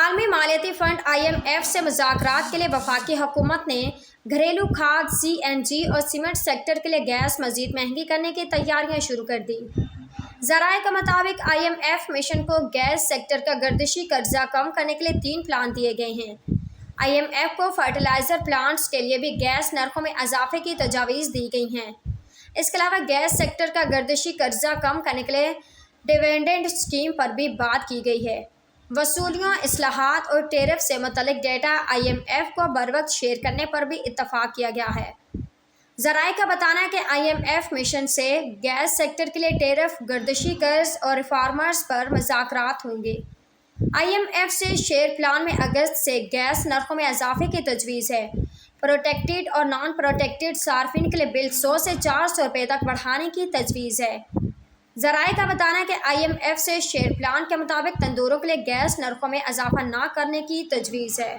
عالمی مالیاتی fund IMF سے مذاکرات کے لیے وفاقی حکومت نے گھریلو کھاد CNG اور سیمنٹ سیکٹر کے لیے گیس مزید مہنگی کرنے کی تیاریاں شروع کر دی۔ ذرائع کے مطابق IMF مشن کو گیس سیکٹر کا گردشی قرضہ کم کرنے کے لیے 3 پلان دیے گئے ہیں۔ IMF کو فرٹیلائزر پلانٹس کے لیے بھی گیس نرخوں میں اضافے کی تجاویز دی گئی ہیں۔ اس کے علاوہ گیس سیکٹر کا گردشی قرضہ کم کرنے کے لیے ڈویڈنڈ اسکیم پر بھی بات کی گئی ہے۔ وصولیوں، اصلاحات اور ٹیرف سے متعلق ڈیٹا IMF کو بروقت شیئر کرنے پر بھی اتفاق کیا گیا ہے۔ ذرائع کا بتانا ہے کہ IMF مشن سے گیس سیکٹر کے لیے ٹیرف، گردشی قرض اور ریفارمز پر مذاکرات ہوں گے۔ IMF سے شیئر پلان میں اگست سے گیس نرخوں میں اضافے کی تجویز ہے۔ پروٹیکٹڈ اور نان پروٹیکٹڈ صارفین کے لیے بل 100 سے 400 روپے تک بڑھانے کی تجویز ہے۔ ذرائع کا بتانا ہے کہ IMF سے شیئر پلان کے مطابق تندوروں کے لیے گیس نرخوں میں اضافہ نہ کرنے کی تجویز ہے۔